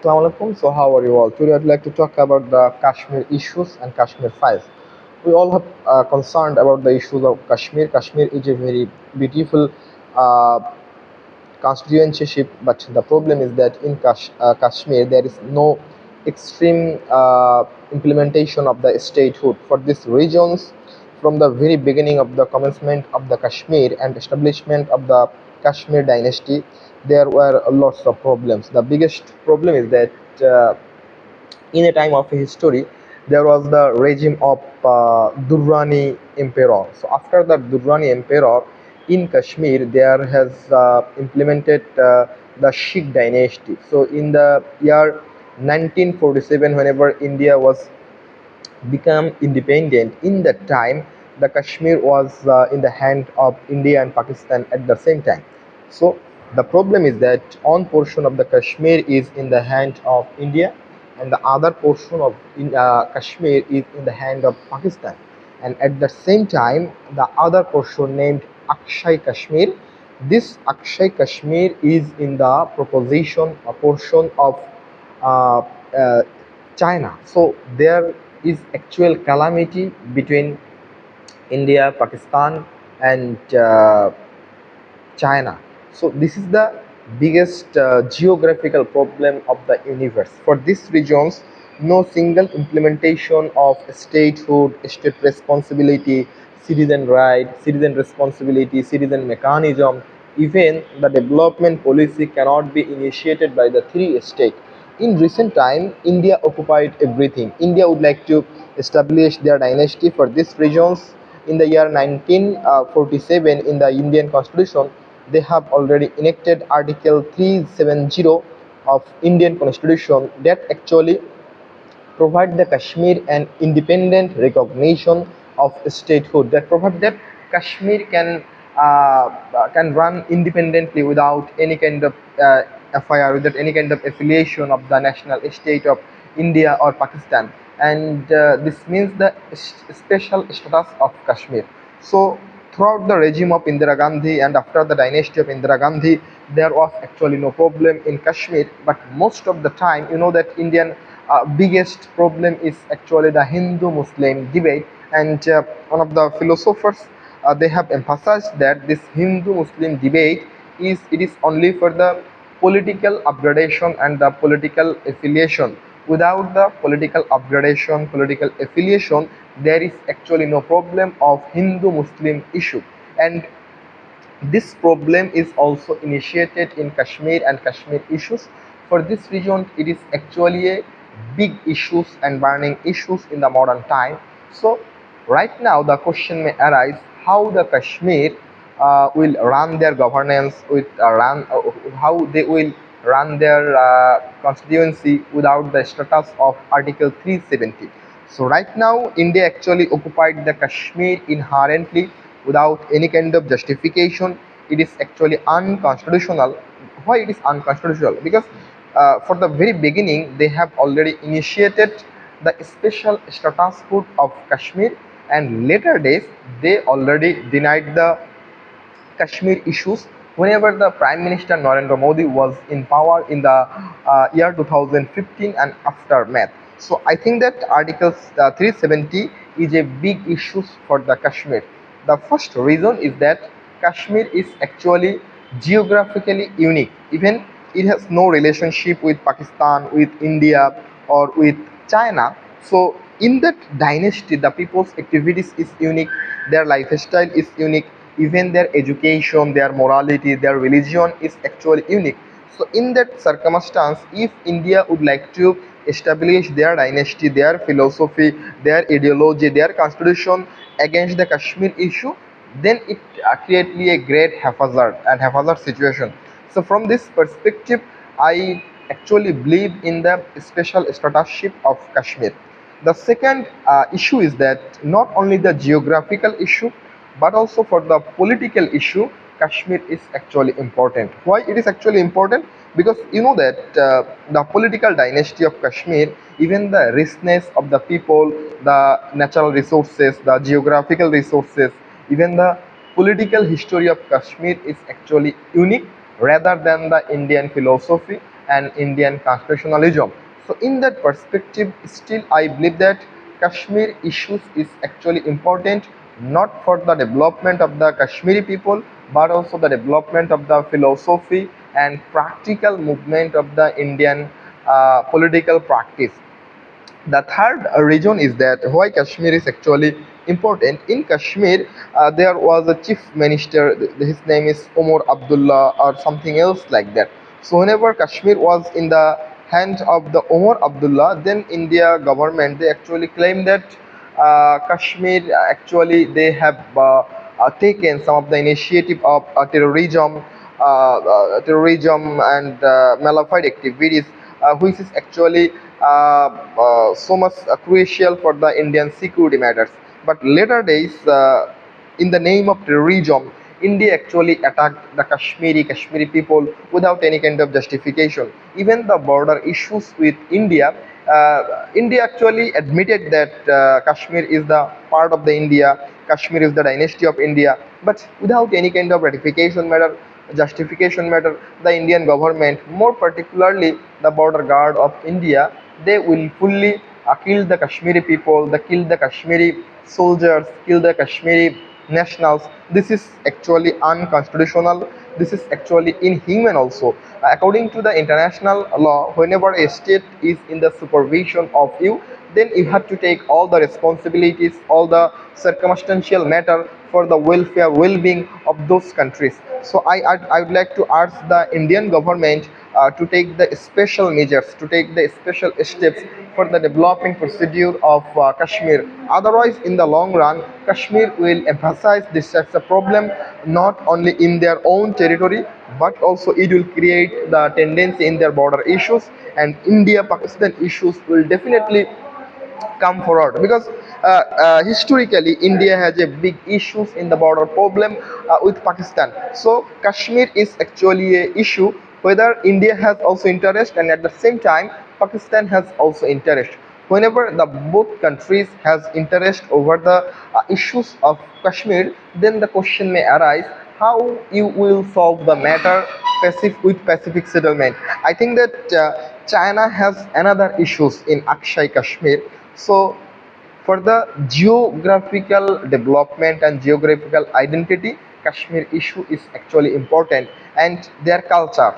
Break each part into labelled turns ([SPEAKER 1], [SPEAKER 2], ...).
[SPEAKER 1] Assalamu alaikum. So how are you all? Today I'd like to talk about the Kashmir issues and Kashmir files. We all have concerned about the issues of Kashmir. Kashmir is a very beautiful uh, constituency, but the problem is that in Kashmir there is no extreme implementation of the statehood for these regions. From the very beginning of the commencement of the Kashmir and establishment of the Kashmir dynasty, there were lots of problems. The biggest problem is that in a time of history, there was the regime of Durrani emperor. So after the Durrani emperor in Kashmir, there has implemented the Sikh dynasty. So in the year 1947, whenever India was become independent, in that time the Kashmir was in the hand of India and Pakistan at the same time. So the problem is that one portion of the Kashmir is in the hand of India and the other portion of Kashmir is in the hand of Pakistan, and at the same time the other portion named Akshay Kashmir, this Akshay Kashmir is in the proposition a portion of uh, uh, China. So there is actual calamity between India, Pakistan, and China. So this is the biggest geographical problem of the universe. For these regions, no single implementation of statehood, state responsibility, citizen right, citizen responsibility, citizen mechanism, even the development policy cannot be initiated by the three states. In recent time, India occupied everything. India would like to establish their dynasty for these regions. In the year 1947, in the Indian Constitution, they have already enacted Article 370 of Indian Constitution that actually provide the Kashmir an independent recognition of statehood. That provide that Kashmir can run independently without any kind of FIR, without any kind of affiliation of the national state of India or Pakistan, and this means the special status of Kashmir. So throughout the regime of Indira Gandhi and after the dynasty of Indira Gandhi, there was actually no problem in Kashmir. But most of the time, you know that Indian biggest problem is actually the Hindu-Muslim debate, and one of the philosophers they have emphasized that this Hindu-Muslim debate is only for the political upgradation and the political affiliation. Without the political upgradation, political affiliation, there is actually no problem of Hindu-Muslim issue, and this problem is also initiated in Kashmir and Kashmir issues. For this region, it is actually a big issues and burning issues in the modern time. So right now the question may arise how the Kashmir will run their governance with how they will run their constituency without the status of Article 370. So right now India actually occupied the Kashmir inherently without any kind of justification. It is actually unconstitutional. Why it is unconstitutional? Because for the very beginning they have already initiated the special statushood of Kashmir, and later days they already denied the Kashmir issues whenever the Prime Minister Narendra Modi was in power in the year 2015 and aftermath. So I think that Article 370 is a big issue for the Kashmir. The first reason is that Kashmir is actually geographically unique. Even it has no relationship with Pakistan, with India, or with China. So in that dynasty, the people's activities is unique, their lifestyle is unique, even their education, their morality, their religion is actually unique. So in that circumstance, if India would like to establish their dynasty, their philosophy, their ideology, their constitution against the Kashmir issue, then it creates a great haphazard and haphazard situation. So from this perspective, I actually believe in the special statusship of Kashmir. The second issue is that not only the geographical issue, but also for the political issue, Kashmir is actually important. Why it is actually important? Because you know that the political dynasty of Kashmir, even the richness of the people, the natural resources, the geographical resources, even the political history of Kashmir is actually unique rather than the Indian philosophy, and Indian constitutionalism. So in that perspective, still I believe that Kashmir issues is actually important, not for the development of the Kashmiri people, but also the development of the philosophy and practical movement of the Indian political practice. The third reason is that why Kashmir is actually important. In Kashmir, there was a chief minister, his name is Omar Abdullah or something else like that. So whenever Kashmir was in the hands of the Omar Abdullah, then India government, they actually claim that Kashmir, actually they have taken some of the initiative of terrorism and malified activities, which is actually so much crucial for the Indian security matters. But later days, in the name of terrorism, India actually attacked the Kashmiri people without any kind of justification. Even the border issues with India, India actually admitted that Kashmir is the part of the India, Kashmir is the dynasty of India, but without any kind of ratification matter, justification matter, the Indian government, more particularly the border guard of India, they will fully kill the Kashmiri people, they kill the Kashmiri soldiers, kill the Kashmiri nationals. This is actually unconstitutional. This is actually inhuman also. According to the international law, whenever a state is in the supervision of you, then you have to take all the responsibilities, all the circumstantial matter for the welfare, well-being of those countries. So I would like to urge the Indian government to take the special measures, to take the special steps for the developing procedure of Kashmir. Otherwise, in the long run, Kashmir will emphasize this as a problem not only in their own territory, but also it will create the tendency in their border issues, and India-Pakistan issues will definitely come forward, because historically India has a big issues in the border problem with Pakistan. So Kashmir is actually a issue whether India has also interest, and at the same time Pakistan has also interest. Whenever the both countries has interest over the issues of Kashmir, then the question may arise how you will solve the matter with Pacific settlement. I think that China has another issues in Akshay Kashmir. So for the geographical development and geographical identity, Kashmir issue is actually important, and their culture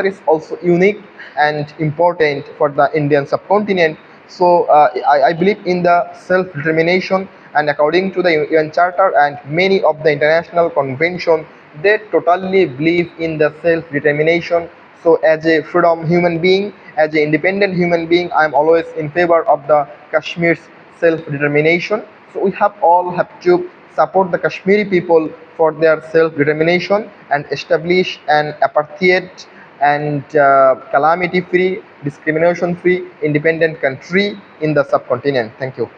[SPEAKER 1] is also unique and important for the Indian subcontinent. So I believe in the self-determination, and according to the UN Charter and many of the international convention, they totally believe in the self-determination. So as a freedom human being, as an independent human being, I am always in favor of the Kashmir's self-determination. So we have all have to support the Kashmiri people for their self-determination and establish an apartheid and calamity-free, discrimination-free, independent country in the subcontinent. Thank you.